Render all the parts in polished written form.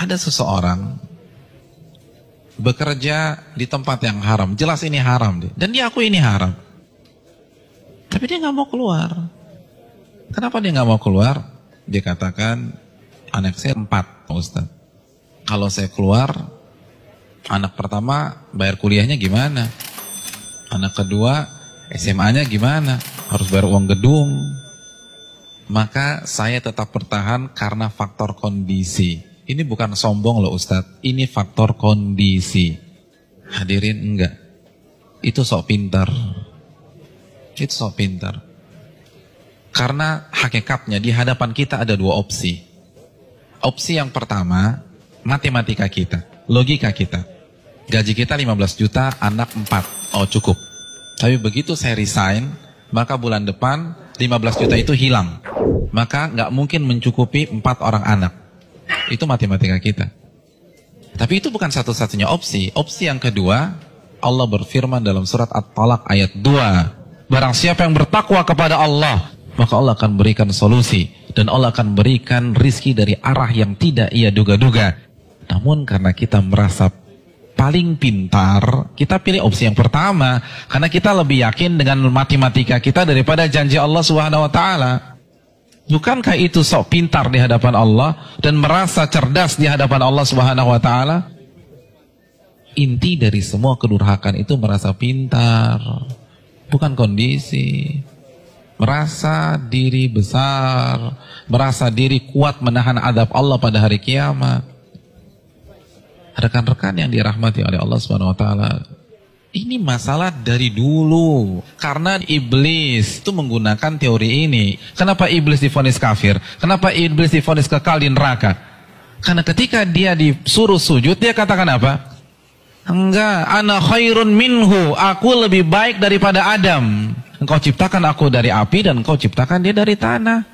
ada seseorang bekerja di tempat yang haram, jelas ini haram dan dia akui ini haram, tapi dia nggak mau keluar. Kenapa dia nggak mau keluar? Dia katakan, anak saya 4, Pak Ustadz. Kalau saya keluar, anak pertama bayar kuliahnya gimana? Anak kedua SMA-nya gimana? Harus bayar uang gedung. Maka saya tetap bertahan karena faktor kondisi. Ini bukan sombong loh Ustadz, ini faktor kondisi. Hadirin, enggak. Itu sok pintar. Itu sok pintar. Karena hakikatnya di hadapan kita ada 2 opsi. Opsi yang pertama, matematika kita, logika kita. Gaji kita 15 juta, anak 4. Oh cukup. Tapi begitu saya resign, maka bulan depan 15 juta itu hilang. Maka nggak mungkin mencukupi 4 orang anak. Itu matematika kita. Tapi itu bukan satu-satunya opsi. Opsi yang kedua, Allah berfirman dalam surat At-Talaq ayat 2. Barang siapa yang bertakwa kepada Allah, maka Allah akan berikan solusi. Dan Allah akan berikan rizki dari arah yang tidak ia duga-duga. Namun karena kita merasa paling pintar, kita pilih opsi yang pertama. Karena kita lebih yakin dengan matematika kita daripada janji Allah Subhanahu wa ta'ala. Bukankah itu sok pintar di hadapan Allah dan merasa cerdas di hadapan Allah Subhanahu wa ta'ala? Inti dari semua kedurhakaan itu merasa pintar, bukan kondisi. Merasa diri besar, merasa diri kuat menahan adab Allah pada hari kiamat. Rekan-rekan yang dirahmati oleh Allah Subhanahu wa ta'ala, ini masalah dari dulu. Karena iblis itu menggunakan teori ini. Kenapa iblis divonis kafir? Kenapa iblis divonis kekal di neraka? Karena ketika dia disuruh sujud, dia katakan apa? Enggak, ana khairun minhu, aku lebih baik daripada Adam. Engkau ciptakan aku dari api dan engkau ciptakan dia dari tanah.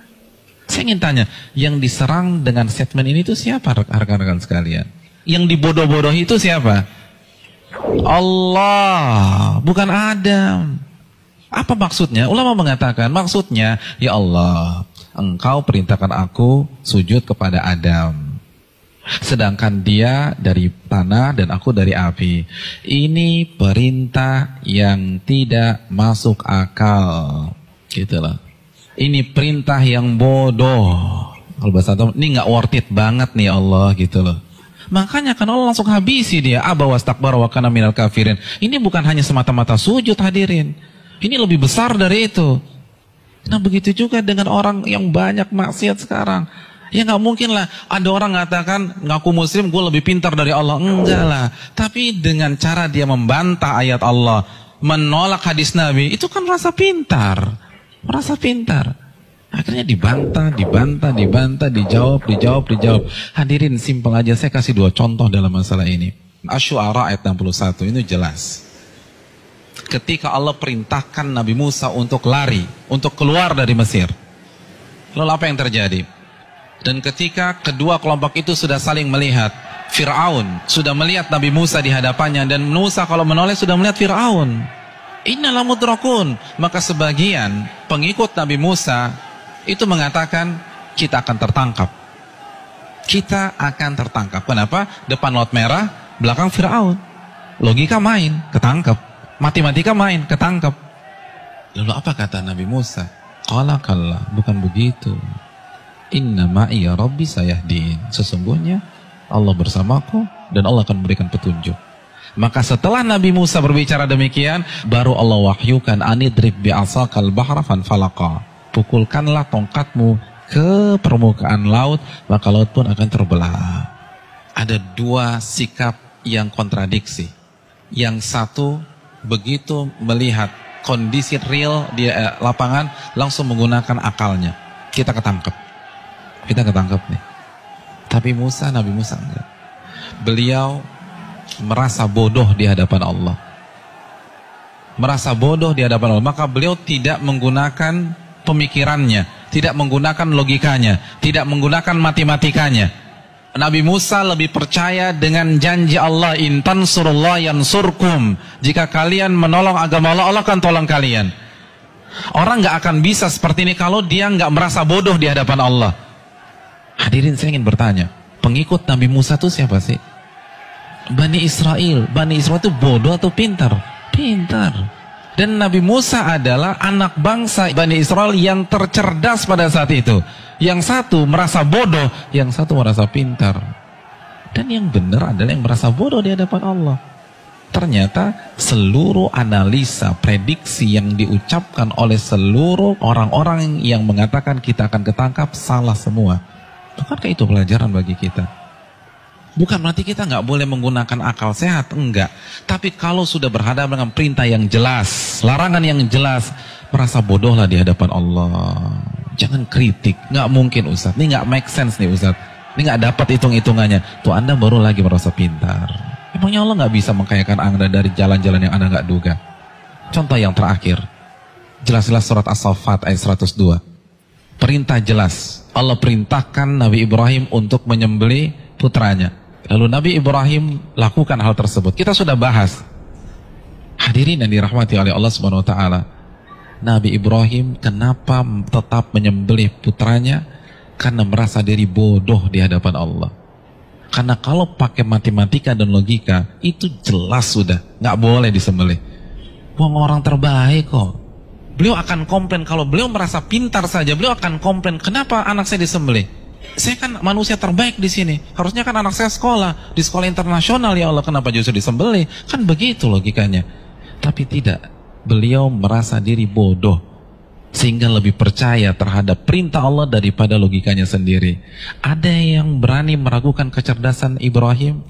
Saya ingin tanya, yang diserang dengan statement ini itu siapa rekan-rekan sekalian? Yang dibodoh-bodohi itu siapa? Allah, bukan Adam. Apa maksudnya? Ulama mengatakan maksudnya, ya Allah, engkau perintahkan aku sujud kepada Adam. Sedangkan dia dari tanah dan aku dari api. Ini perintah yang tidak masuk akal. Gitulah. Ini perintah yang bodoh. Kalau bahasa Arab, ini nggak worth it banget nih Allah gitu loh. Makanya kan Allah langsung habisi dia. Aba wastakbara wa kana minal kafirin. Ini bukan hanya semata-mata sujud hadirin. Ini lebih besar dari itu. Nah begitu juga dengan orang yang banyak maksiat sekarang. Ya nggak mungkin lah ada orang mengatakan ngaku muslim gue lebih pintar dari Allah. Enggak lah. Tapi dengan cara dia membantah ayat Allah, menolak hadis Nabi, itu kan rasa pintar. Merasa pintar. Akhirnya dibantah, dijawab. Hadirin simpel aja, saya kasih 2 contoh dalam masalah ini. Asy-Syu'ara ayat 61 ini jelas. Ketika Allah perintahkan Nabi Musa untuk lari, untuk keluar dari Mesir. Lalu apa yang terjadi? Dan ketika kedua kelompok itu sudah saling melihat, Fir'aun sudah melihat Nabi Musa di hadapannya, dan Musa kalau menoleh sudah melihat Fir'aun. Inna lamudrakun. Maka sebagian pengikut Nabi Musa itu mengatakan, kita akan tertangkap. Kita akan tertangkap. Kenapa? Depan laut merah, belakang Fir'aun. Logika main, ketangkap. Matematika main, ketangkap. Lalu apa kata Nabi Musa? Qala kalla, bukan begitu. Inna ma'iya rabbi sayahdin. Sesungguhnya Allah bersamaku dan Allah akan memberikan petunjuk. Maka setelah Nabi Musa berbicara demikian, baru Allah wahyukan anidrib bi'asakal bahra fanfalaqa. Pukulkanlah tongkatmu ke permukaan laut, maka laut pun akan terbelah. Ada 2 sikap yang kontradiksi. Yang satu begitu melihat kondisi real di lapangan, langsung menggunakan akalnya. Kita ketangkep. Kita ketangkep nih. Tapi Nabi Musa enggak. Beliau merasa bodoh di hadapan Allah. Merasa bodoh di hadapan Allah. Maka beliau tidak menggunakan pemikirannya, tidak menggunakan logikanya, tidak menggunakan matematikanya. Nabi Musa lebih percaya dengan janji Allah, in tansurullah yansurkum. Jika kalian menolong agama Allah, Allah akan tolong kalian. Orang nggak akan bisa seperti ini kalau dia nggak merasa bodoh di hadapan Allah. Hadirin, saya ingin bertanya, pengikut Nabi Musa itu siapa sih? Bani Israel. Bani Israel itu bodoh atau pintar? Pintar. Dan Nabi Musa adalah anak bangsa Bani Israel yang tercerdas pada saat itu. Yang satu merasa bodoh, yang satu merasa pintar. Dan yang benar adalah yang merasa bodoh di hadapan Allah. Ternyata seluruh analisa, prediksi yang diucapkan oleh seluruh orang-orang yang mengatakan kita akan ketangkap salah semua. Bukankah itu pelajaran bagi kita? Bukan berarti kita nggak boleh menggunakan akal sehat, enggak. Tapi kalau sudah berhadapan dengan perintah yang jelas, larangan yang jelas, merasa bodohlah di hadapan Allah. Jangan kritik, nggak mungkin Ustaz. Ini nggak make sense nih Ustaz. Ini nggak dapat hitung-hitungannya. Tuh Anda baru lagi merasa pintar. Emangnya Allah nggak bisa mengkayakan Anda dari jalan-jalan yang Anda nggak duga? Contoh yang terakhir, jelas-jelas surat As-Saffat ayat 102. Perintah jelas. Allah perintahkan Nabi Ibrahim untuk menyembelih putranya. Lalu Nabi Ibrahim lakukan hal tersebut. Kita sudah bahas. Hadirin yang dirahmati oleh Allah Subhanahu wa taala. Nabi Ibrahim kenapa tetap menyembelih putranya? Karena merasa diri bodoh di hadapan Allah. Karena kalau pakai matematika dan logika, itu jelas sudah nggak boleh disembelih. Wong orang terbaik kok. Beliau akan komplain, kalau beliau merasa pintar saja, beliau akan komplain, kenapa anak saya disembelih? Saya kan manusia terbaik di sini. Harusnya kan anak saya sekolah di sekolah internasional, ya Allah, kenapa justru disembelih? Kan begitu logikanya. Tapi tidak, beliau merasa diri bodoh sehingga lebih percaya terhadap perintah Allah daripada logikanya sendiri. Ada yang berani meragukan kecerdasan Ibrahim?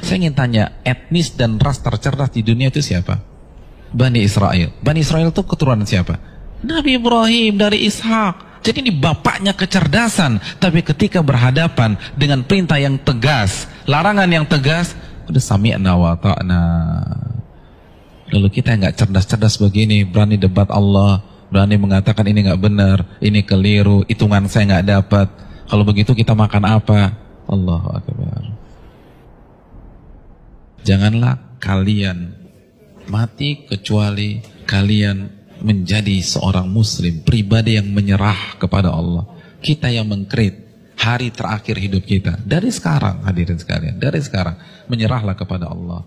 Saya ingin tanya, etnis dan ras tercerdas di dunia itu siapa? Bani Israel. Bani Israel itu keturunan siapa? Nabi Ibrahim dari Ishak. Jadi ini bapaknya kecerdasan. Tapi ketika berhadapan dengan perintah yang tegas, larangan yang tegas, udah sami'na wa ta'na. Lalu kita yang gak cerdas-cerdas begini, berani debat Allah, berani mengatakan ini nggak benar, ini keliru, hitungan saya nggak dapat. Kalau begitu kita makan apa? Allahu Akbar. Janganlah kalian mati kecuali kalian menjadi seorang muslim, pribadi yang menyerah kepada Allah. Kita yang mengkrit hari terakhir hidup kita. Dari sekarang, hadirin sekalian, dari sekarang menyerahlah kepada Allah.